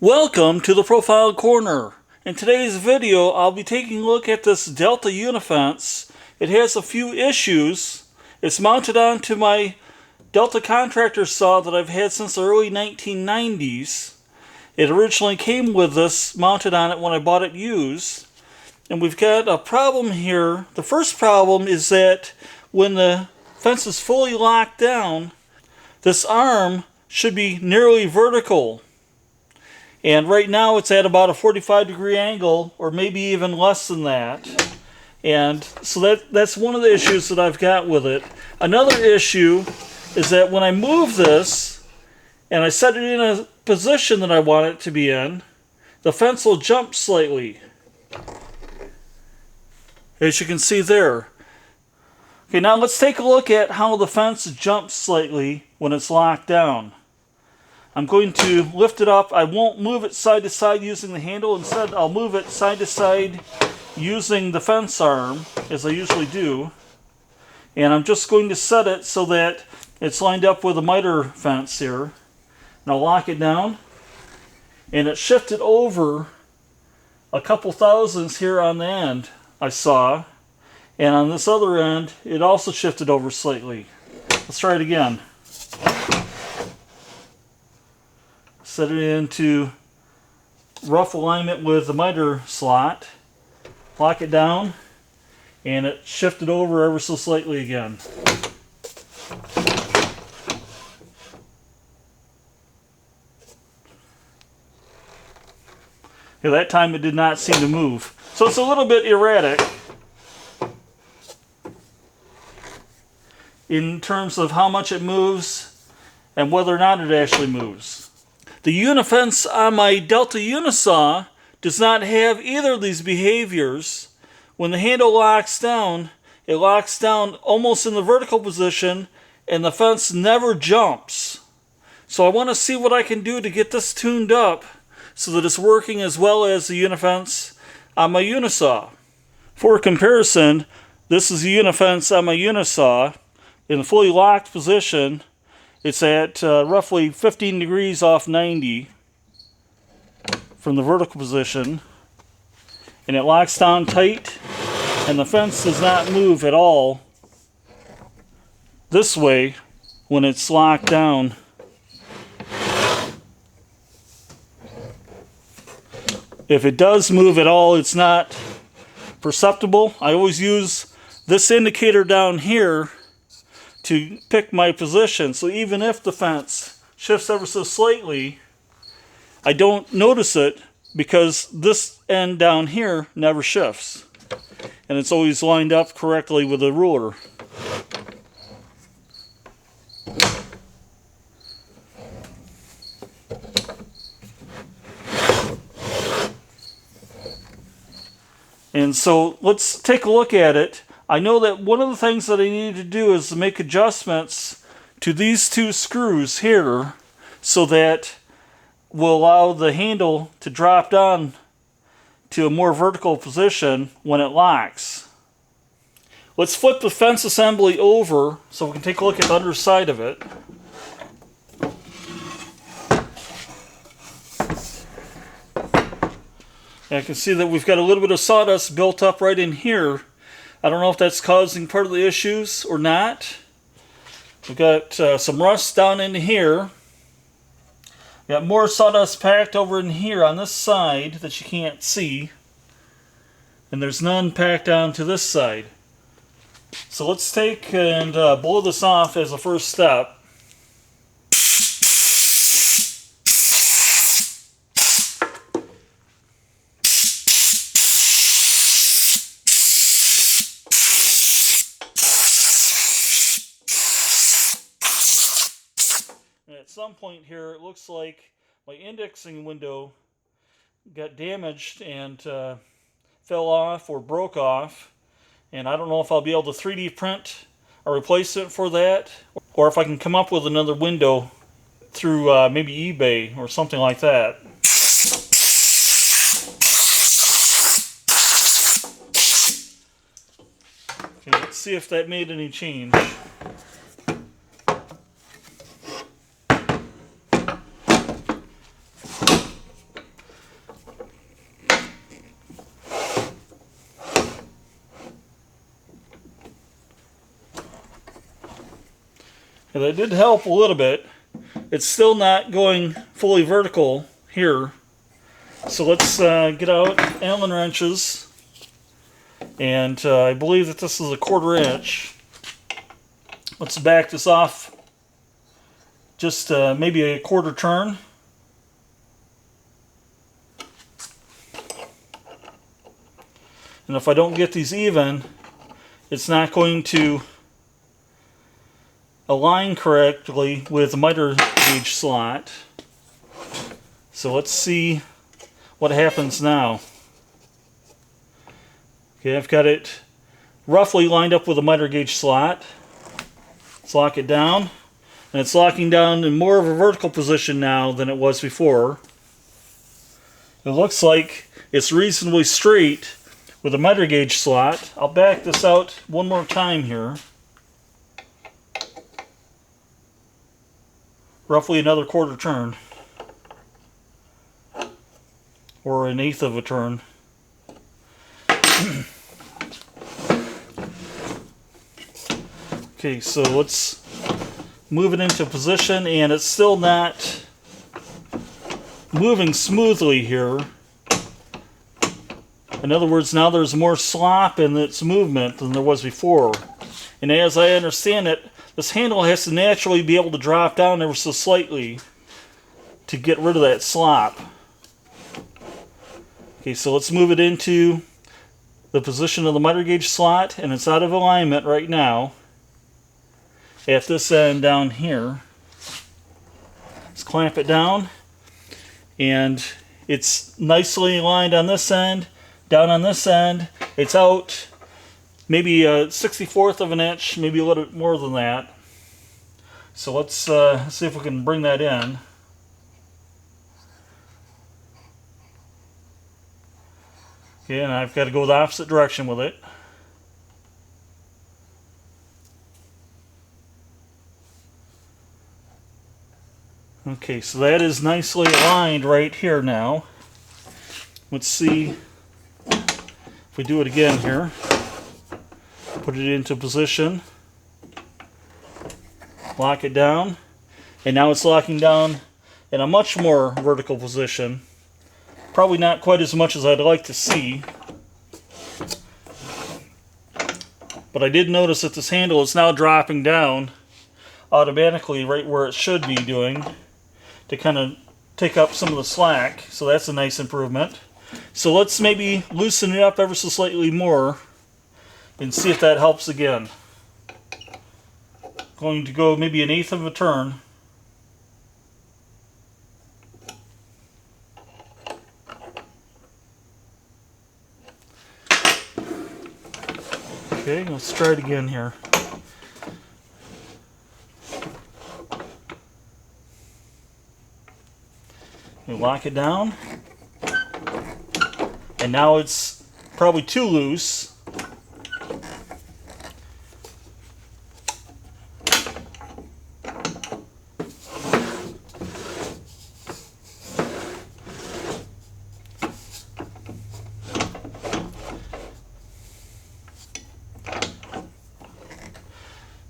Welcome to the Profile Corner. In today's video, I'll be taking a look at this Delta Unifence. It has a few issues. It's mounted onto my Delta contractor saw that I've had since the early 1990s. It originally came with this mounted on it when I bought it used. And we've got a problem here. The first problem is that when the fence is fully locked down, this arm should be nearly vertical. And right now it's at about a 45-degree angle, or maybe even less than that. And so that's one of the issues that I've got with it. Another issue is that when I move this, and I set it in a position that I want it to be in, the fence will jump slightly. As you can see there. Okay, now let's take a look at how the fence jumps slightly when it's locked down. I'm going to lift it up. I won't move it side to side using the handle. Instead, I'll move it side to side using the fence arm, as I usually do. And I'm just going to set it so that it's lined up with the miter fence here. And I'll lock it down. And it shifted over a couple thousandths here on the end, I saw. And on this other end, it also shifted over slightly. Let's try it again. Set it into rough alignment with the miter slot. Lock it down, and it shifted over ever so slightly again. Yeah, that time it did not seem to move. So it's a little bit erratic in terms of how much it moves and whether or not it actually moves. The Unifence on my Delta Unisaw does not have either of these behaviors. When the handle locks down, it locks down almost in the vertical position and the fence never jumps. So I want to see what I can do to get this tuned up so that it's working as well as the Unifence on my Unisaw. For comparison, this is the Unifence on my Unisaw. In a fully locked position, it's at roughly 15 degrees off 90 from the vertical position, and it locks down tight, and the fence does not move at all this way when it's locked down. If it does move at all, it's not perceptible. I always use this indicator down here to pick my position, so even if the fence shifts ever so slightly, I don't notice it because this end down here never shifts, and it's always lined up correctly with the ruler. And so let's take a look at it. I know that one of the things that I need to do is to make adjustments to these two screws here so that will allow the handle to drop down to a more vertical position when it locks. Let's flip the fence assembly over so we can take a look at the underside of it. And I can see that we've got a little bit of sawdust built up right in here. I don't know if that's causing part of the issues or not. We've got some rust down in here. We've got more sawdust packed over in here on this side that you can't see. And there's none packed down to this side. So let's take and blow this off as a first step. At some point here, it looks like my indexing window got damaged and fell off or broke off, and I don't know if I'll be able to 3D print a replacement for that, or if I can come up with another window through maybe eBay or something like that. Okay, let's see if that made any change. And that did help a little bit. It's still not going fully vertical here. So let's get out Allen wrenches. And I believe that this is a 1/4 inch. Let's back this off just maybe a 1/4 turn. And if I don't get these even, it's not going to align correctly with the miter gauge slot. So let's see what happens now. Okay, I've got it roughly lined up with the miter gauge slot. Let's lock it down. And it's locking down in more of a vertical position now than it was before. It looks like it's reasonably straight with a miter gauge slot. I'll back this out one more time here. Roughly another 1/4 turn. Or 1/8 of a turn. Okay, so let's move it into position, and it's still not moving smoothly here. In other words, now there's more slop in its movement than there was before. And as I understand it, this handle has to naturally be able to drop down ever so slightly to get rid of that slop. Okay, so let's move it into the position of the miter gauge slot, and it's out of alignment right now at this end down here. Let's clamp it down, and it's nicely aligned on this end. Down on this end, it's out maybe a 64th of an inch, maybe a little bit more than that. So let's see if we can bring that in. Okay, and I've got to go the opposite direction with it. Okay, so that is nicely aligned right here now. Let's see if we do it again here. Put it into position. Lock it down. And now it's locking down in a much more vertical position. Probably not quite as much as I'd like to see. But I did notice that this handle is now dropping down automatically right where it should be doing, to kind of take up some of the slack. So that's a nice improvement. So let's maybe loosen it up ever so slightly more and see if that helps again. Going to go maybe 1/8 of a turn. Okay, let's try it again here. We lock it down, and now it's probably too loose.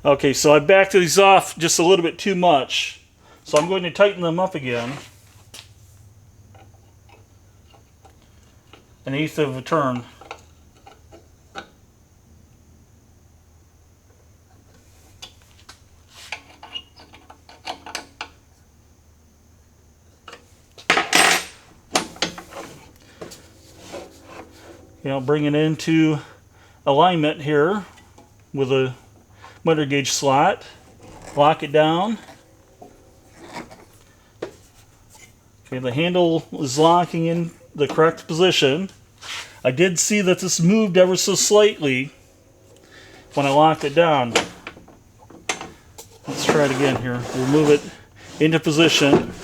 Okay, so I backed these off just a little bit too much, so I'm going to tighten them up again. 1/8 of a turn. Okay, I'll bring it into alignment here with a miter gauge slot. Lock it down. Okay, the handle is locking in the correct position. I did see that this moved ever so slightly when I locked it down. Let's try it again here. We'll move it into position.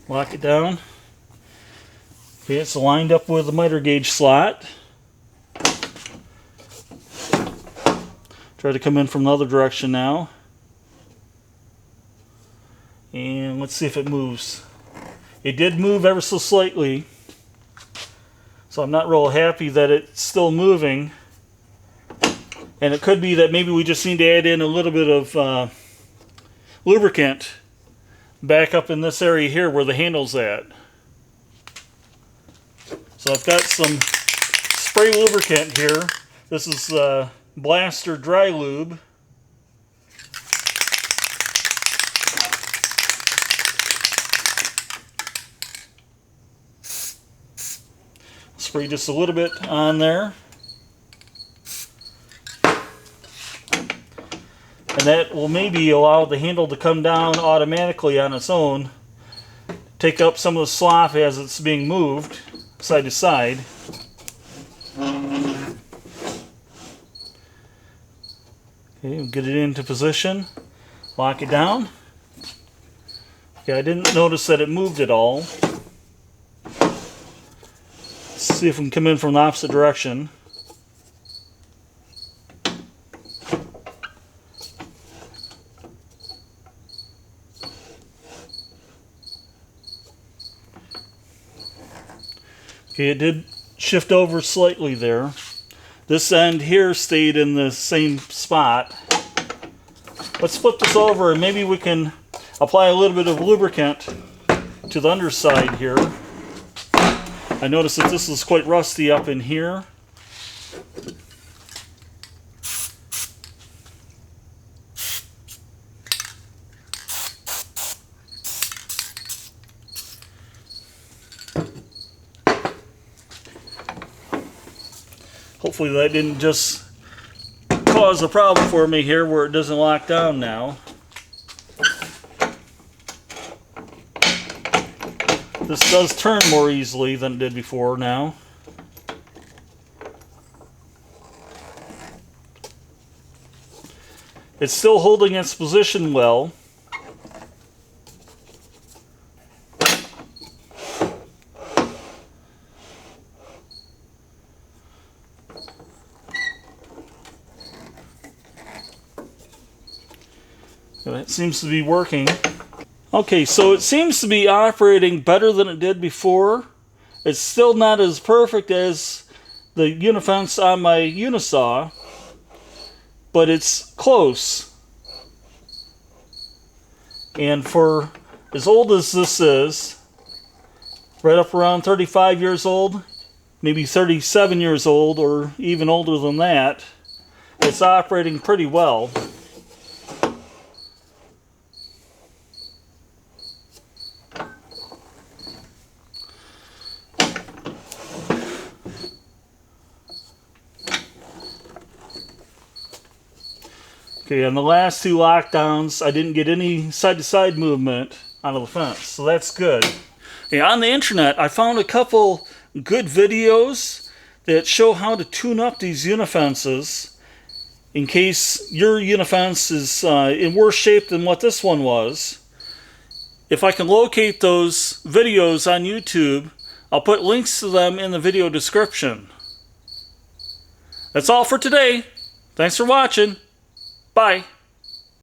Lock it down. Okay, it's lined up with the miter gauge slot. Try to come in from the other direction now. And let's see if it moves. It did move ever so slightly. So I'm not real happy that it's still moving. And it could be that maybe we just need to add in a little bit of lubricant back up in this area here where the handle's at. So I've got some spray lubricant here. This is Blaster Dry Lube. Spray just a little bit on there. And that will maybe allow the handle to come down automatically on its own, take up some of the slop as it's being moved side to side. Okay, we'll get it into position, lock it down. Okay, I didn't notice that it moved at all. Let's see if we can come in from the opposite direction. Okay, it did shift over slightly there. This end here stayed in the same spot. Let's flip this over and maybe we can apply a little bit of lubricant to the underside here. I noticed that this is quite rusty up in here. Hopefully that didn't just cause a problem for me here where it doesn't lock down now. This does turn more easily than it did before now. It's still holding its position well. That seems to be working. Okay, so it seems to be operating better than it did before. It's still not as perfect as the Unifence on my Unisaw, but it's close. And for as old as this is, right up around 35 years old, maybe 37 years old, or even older than that, it's operating pretty well. Okay, on the last two lockdowns, I didn't get any side-to-side movement out of the fence, so that's good. Yeah, on the internet, I found a couple good videos that show how to tune up these Unifences in case your Unifence is in worse shape than what this one was. If I can locate those videos on YouTube, I'll put links to them in the video description. That's all for today. Thanks for watching. Bye.